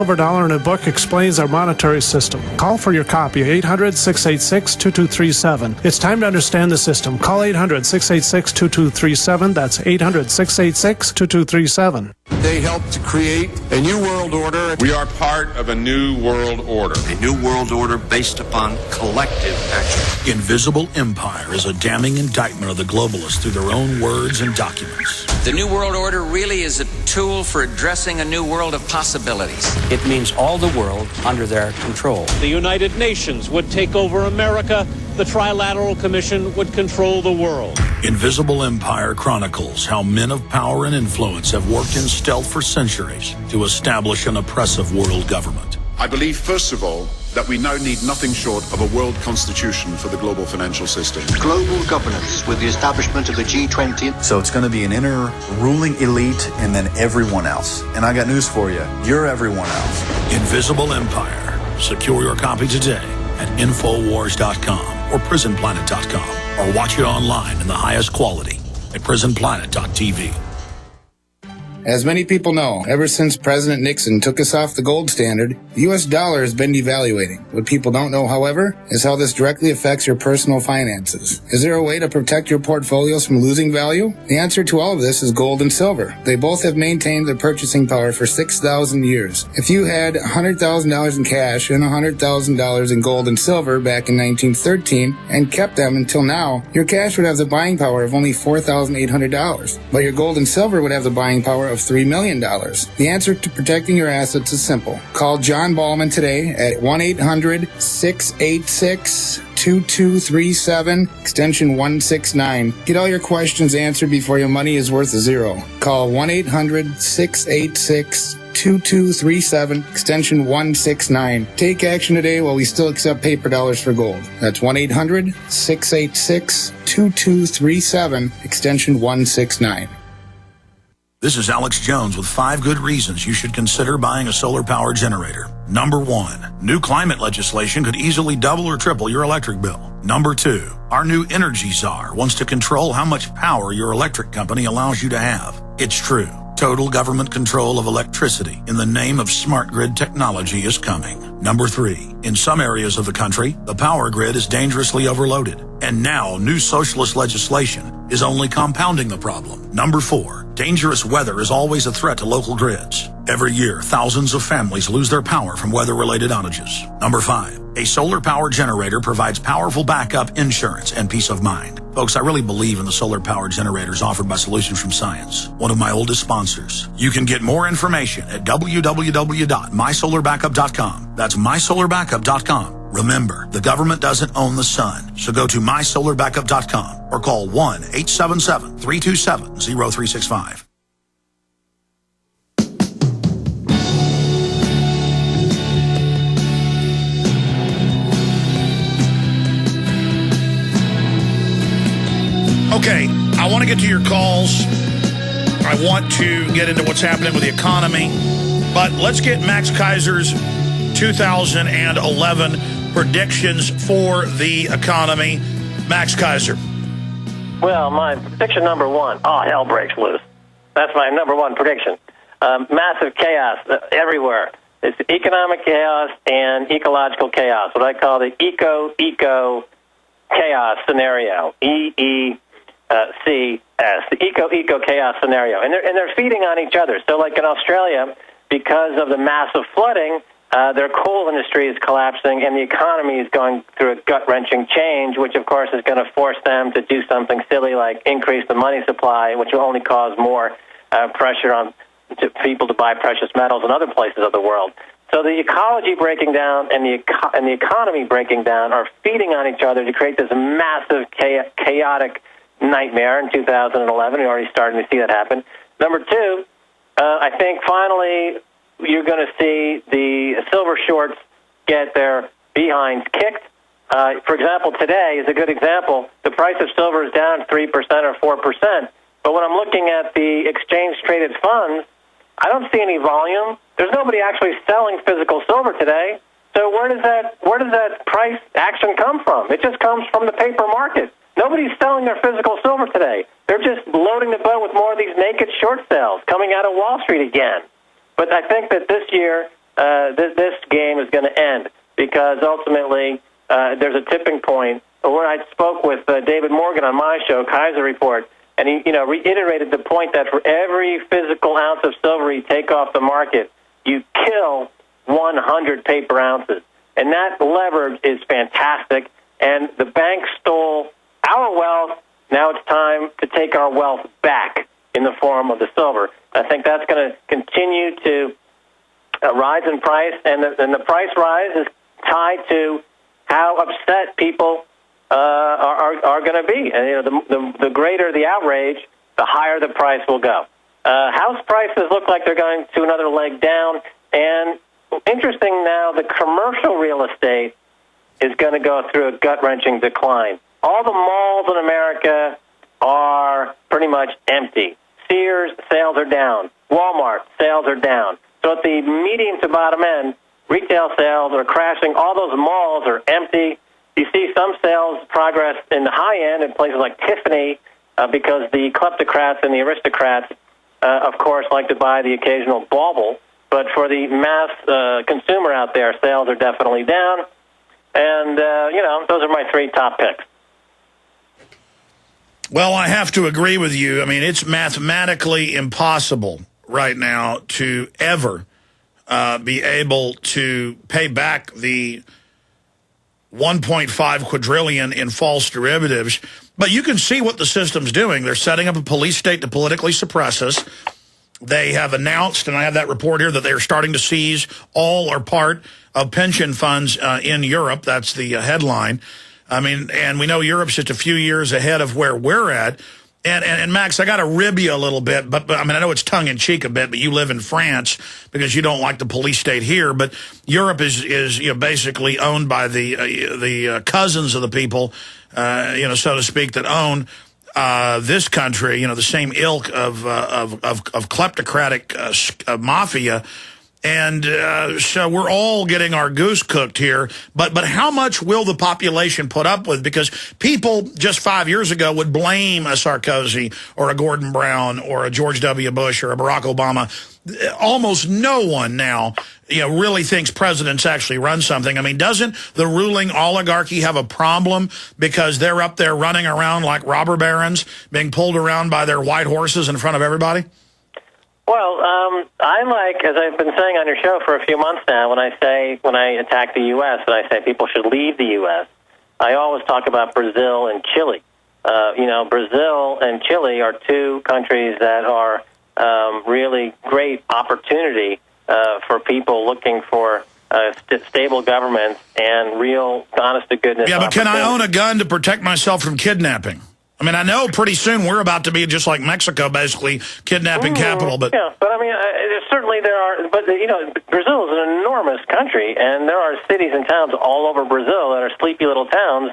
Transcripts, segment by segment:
Silver Dollar in a book explains our monetary system. Call for your copy, 800-686-2237. It's time to understand the system. Call 800-686-2237. That's 800-686-2237. They helped to create a new world order. We are part of a new world order. A new world order based upon collective action. Invisible Empire is a damning indictment of the globalists through their own words and documents. The New World Order really is a tool for addressing a new world of possibilities. It means all the world under their control. The United Nations would take over America. The Trilateral Commission would control the world. Invisible Empire chronicles how men of power and influence have worked in stealth for centuries to establish an oppressive world government. I believe, first of all, that we now need nothing short of a world constitution for the global financial system. Global governance with the establishment of the G20. So it's going to be an inner ruling elite and then everyone else. And I got news for you. You're everyone else. Invisible Empire. Secure your copy today at Infowars.com or PrisonPlanet.com, or watch it online in the highest quality at PrisonPlanet.tv. As many people know, ever since President Nixon took us off the gold standard, the U.S. dollar has been devaluating. What people don't know, however, is how this directly affects your personal finances. Is there a way to protect your portfolios from losing value? The answer to all of this is gold and silver. They both have maintained their purchasing power for 6,000 years. If you had $100,000 in cash and $100,000 in gold and silver back in 1913 and kept them until now, your cash would have the buying power of only $4,800, but your gold and silver would have the buying power of $3 million. The answer to protecting your assets is simple. Call John Ballman today at 1-800-686-2237, extension 169. Get all your questions answered before your money is worth zero. Call 1-800-686-2237, extension 169. Take action today while we still accept paper dollars for gold. That's 1-800-686-2237, extension 169. This is Alex Jones with 5 good reasons you should consider buying a solar power generator. Number 1, new climate legislation could easily double or triple your electric bill. Number 2, our new energy czar wants to control how much power your electric company allows you to have. It's true. Total government control of electricity in the name of smart grid technology is coming. Number 3, in some areas of the country, the power grid is dangerously overloaded. And now, new socialist legislation is only compounding the problem. Number 4, dangerous weather is always a threat to local grids. Every year, thousands of families lose their power from weather-related outages. Number 5, a solar power generator provides powerful backup insurance and peace of mind. Folks, I really believe in the solar power generators offered by Solutions from Science, one of my oldest sponsors. You can get more information at www.mysolarbackup.com. That's mysolarbackup.com. Remember, the government doesn't own the sun, so go to mysolarbackup.com or call 1-877-327-0365. Okay, I want to get to your calls. I want to get into what's happening with the economy. But let's get Max Keiser's 2011 predictions for the economy. Max Keiser. Well, my prediction number 1, hell breaks loose. That's my number 1 prediction. Massive chaos everywhere. It's economic chaos and ecological chaos, what I call the eco chaos scenario. EECS, the eco chaos scenario. And they're feeding on each other. So like in Australia, because of the massive flooding, their coal industry is collapsing, and the economy is going through a gut-wrenching change, which, of course, is going to force them to do something silly like increase the money supply, which will only cause more pressure on people to buy precious metals in other places of the world. So the ecology breaking down and the economy breaking down are feeding on each other to create this massive chaotic nightmare in 2011. We're already starting to see that happen. Number 2, I think finally you're going to see the silver shorts get their behinds kicked. For example, today is a good example. The price of silver is down 3% or 4%. But when I'm looking at the exchange-traded funds, I don't see any volume. There's nobody actually selling physical silver today. So where does that price action come from? It just comes from the paper market. Nobody's selling their physical silver today. They're just loading the boat with more of these naked short sales coming out of Wall Street again. But I think that this year this game is going to end, because ultimately there's a tipping point. When I spoke with David Morgan on my show, Keiser Report, and he reiterated the point that for every physical ounce of silver you take off the market, you kill 100 paper ounces. And that leverage is fantastic. And the bank stole our wealth. Now it's time to take our wealth back in the form of the silver. I think that's going to continue to rise in price, and the price rise is tied to how upset people are going to be. And the greater the outrage, the higher the price will go. House prices look like they're going to another leg down, and interesting now, the commercial real estate is going to go through a gut-wrenching decline. All the malls in America are pretty much empty. Sears, sales are down. Walmart, sales are down. So at the medium to bottom end, retail sales are crashing. All those malls are empty. You see some sales progress in the high end in places like Tiffany, because the kleptocrats and the aristocrats, of course, like to buy the occasional bauble. But for the mass consumer out there, sales are definitely down. And, those are my three top picks. Well, I have to agree with you. I mean, it's mathematically impossible right now to ever be able to pay back the 1.5 quadrillion in false derivatives. But you can see what the system's doing. They're setting up a police state to politically suppress us. They have announced, and I have that report here, that they are starting to seize all or part of pension funds in Europe. That's the headline. I mean, and we know Europe's just a few years ahead of where we're at. And Max, I got to rib you a little bit, but I mean, I know it's tongue-in-cheek a bit, but you live in France because you don't like the police state here. But Europe is basically owned by the cousins of the people, so to speak, that own this country. The same ilk of kleptocratic mafia. And so we're all getting our goose cooked here. But how much will the population put up with? Because people just 5 years ago would blame a Sarkozy or a Gordon Brown or a George W. Bush or a Barack Obama. Almost no one now, really thinks presidents actually run something. I mean, doesn't the ruling oligarchy have a problem because they're up there running around like robber barons, being pulled around by their white horses in front of everybody? Well, I like, as I've been saying on your show for a few months now, when I attack the U.S. and I say people should leave the U.S., I always talk about Brazil and Chile. Brazil and Chile are two countries that are really great opportunity for people looking for stable governments and real honest-to-goodness. Yeah, but can I own a gun to protect myself from kidnapping? I mean, I know pretty soon we're about to be just like Mexico, basically kidnapping capital. But yeah, but I mean, certainly there are. But Brazil is an enormous country, and there are cities and towns all over Brazil that are sleepy little towns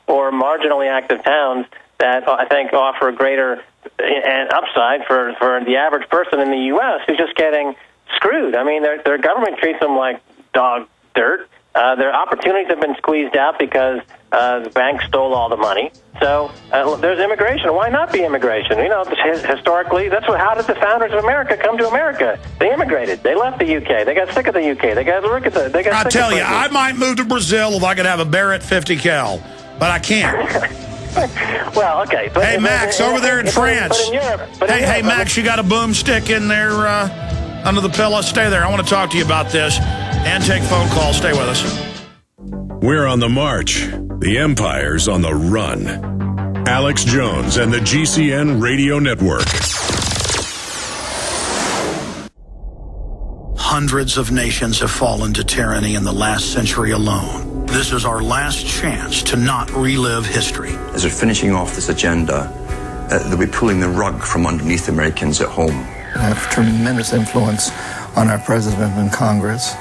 or marginally active towns that I think offer a greater upside for the average person in the U.S. who's just getting screwed. I mean, their government treats them like dog dirt. Their opportunities have been squeezed out because the bank stole all the money. So there's immigration. Why not be immigration? Historically, how did the founders of America come to America? They immigrated. They left the UK. They got sick of the UK. They got sick of I tell you, I might move to Brazil if I could have a Barrett 50 cal, but I can't. Well, okay. But hey, Max, over there in France. Hey, Max, you got a boomstick in there under the pillow? Stay there. I want to talk to you about this and take phone calls. Stay with us. We're on the march. The empire's on the run. Alex Jones and the GCN Radio Network. Hundreds of nations have fallen to tyranny in the last century alone. This is our last chance to not relive history. As we're finishing off this agenda, they'll be pulling the rug from underneath Americans at home. I have tremendous influence on our president and Congress,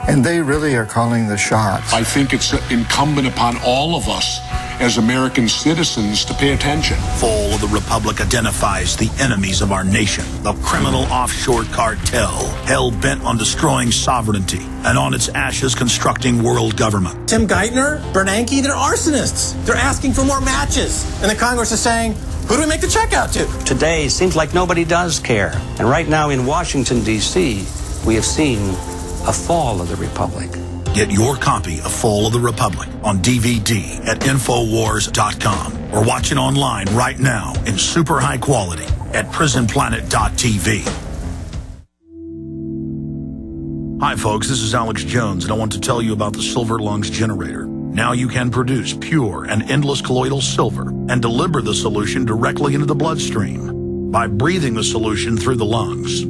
and they really are calling the shots. I think it's incumbent upon all of us as American citizens to pay attention. Fall of the Republic identifies the enemies of our nation, the criminal offshore cartel, hell-bent on destroying sovereignty, and on its ashes constructing world government. Tim Geithner, Bernanke, they're arsonists. They're asking for more matches. And the Congress is saying, who do we make the check out to? Today seems like nobody does care. And right now in Washington, D.C., we have seen A Fall of the Republic. Get your copy of Fall of the Republic on DVD at Infowars.com or watch it online right now in super high quality at prisonplanet.tv. Hi folks, this is Alex Jones and I want to tell you about the Silver Lungs generator. Now you can produce pure and endless colloidal silver and deliver the solution directly into the bloodstream by breathing the solution through the lungs.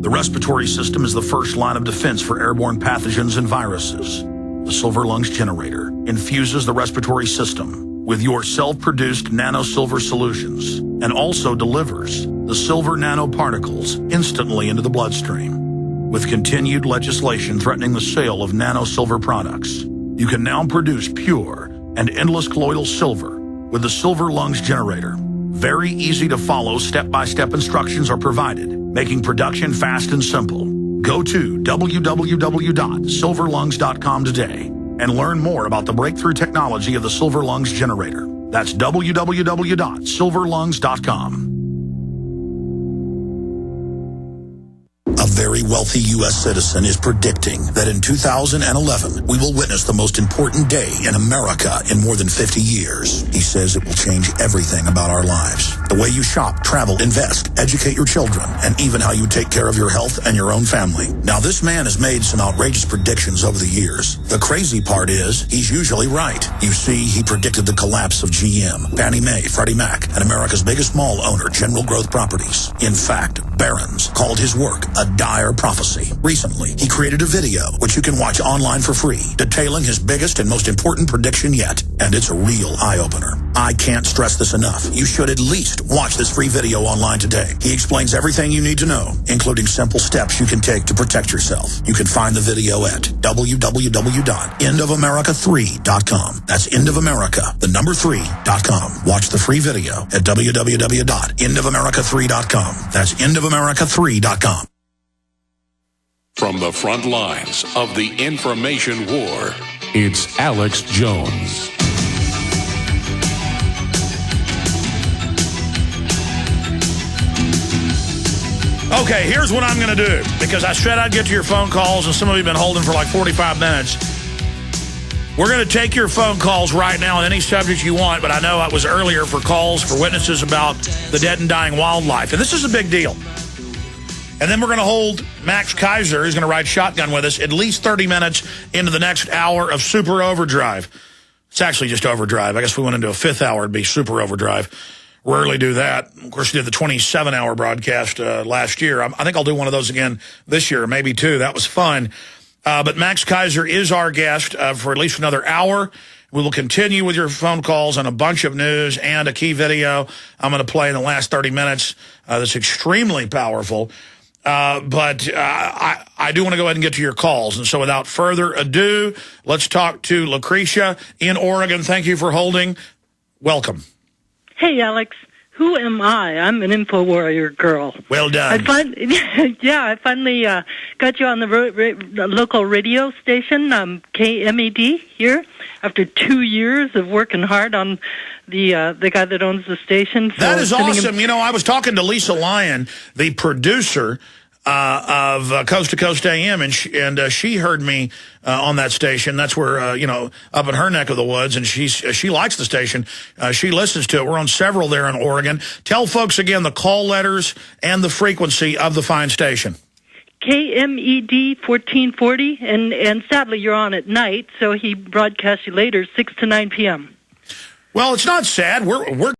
The respiratory system is the first line of defense for airborne pathogens and viruses. The Silver Lungs generator infuses the respiratory system with your self-produced nano-silver solutions and also delivers the silver nanoparticles instantly into the bloodstream. With continued legislation threatening the sale of nano-silver products, you can now produce pure and endless colloidal silver with the Silver Lungs generator. Very easy to follow, step-by-step instructions are provided, making production fast and simple. Go to www.silverlungs.com today and learn more about the breakthrough technology of the Silver Lungs generator. That's www.silverlungs.com. A very wealthy U.S. citizen is predicting that in 2011, we will witness the most important day in America in more than 50 years. He says it will change everything about our lives. The way you shop, travel, invest, educate your children, and even how you take care of your health and your own family. Now, this man has made some outrageous predictions over the years. The crazy part is, he's usually right. You see, he predicted the collapse of GM, Fannie Mae, Freddie Mac, and America's biggest mall owner, General Growth Properties. In fact, Barron's called his work a dire prophecy. Recently, he created a video, which you can watch online for free, detailing his biggest and most important prediction yet. And it's a real eye-opener. I can't stress this enough. You should at least watch this free video online today. He explains everything you need to know, including simple steps you can take to protect yourself. You can find the video at www.endofamerica3.com. That's endofamerica, the number 3.com. Watch the free video at www.endofamerica3.com. That's endofamerica3.com. From the front lines of the information war, it's Alex Jones. Okay, here's what I'm going to do, because I said I'd get to your phone calls, and some of you have been holding for like 45 minutes. We're going to take your phone calls right now on any subject you want, but I know it was earlier for calls for witnesses about the dead and dying wildlife, and this is a big deal. And then we're going to hold Max Keiser, who's going to ride shotgun with us, at least 30 minutes into the next hour of Super Overdrive. It's actually just Overdrive. I guess we went into a fifth hour, it'd be Super Overdrive. Rarely do that. Of course, we did the 27-hour broadcast last year. I think I'll do one of those again this year, maybe two. That was fun. But Max Keiser is our guest for at least another hour. We will continue with your phone calls on a bunch of news and a key video I'm going to play in the last 30 minutes that's extremely powerful. But I do want to go ahead and get to your calls. And so without further ado, let's talk to Lucretia in Oregon. Thank you for holding. Welcome. Hey, Alex. Who am I? I'm an info warrior girl. Well done. I finally got you on the local radio station, KMED here, after 2 years of working hard on the guy that owns the station. So that is awesome. You know, I was talking to Lisa Lyon, the producer of Coast to Coast AM, and she heard me on that station. That's where, you know, up in her neck of the woods, and she likes the station. She listens to it. We're on several there in Oregon. Tell folks again the call letters and the frequency of the fine station. KMED 1440, and sadly you're on at night, so he broadcasts you later, 6 to 9 p.m. Well, it's not sad. We're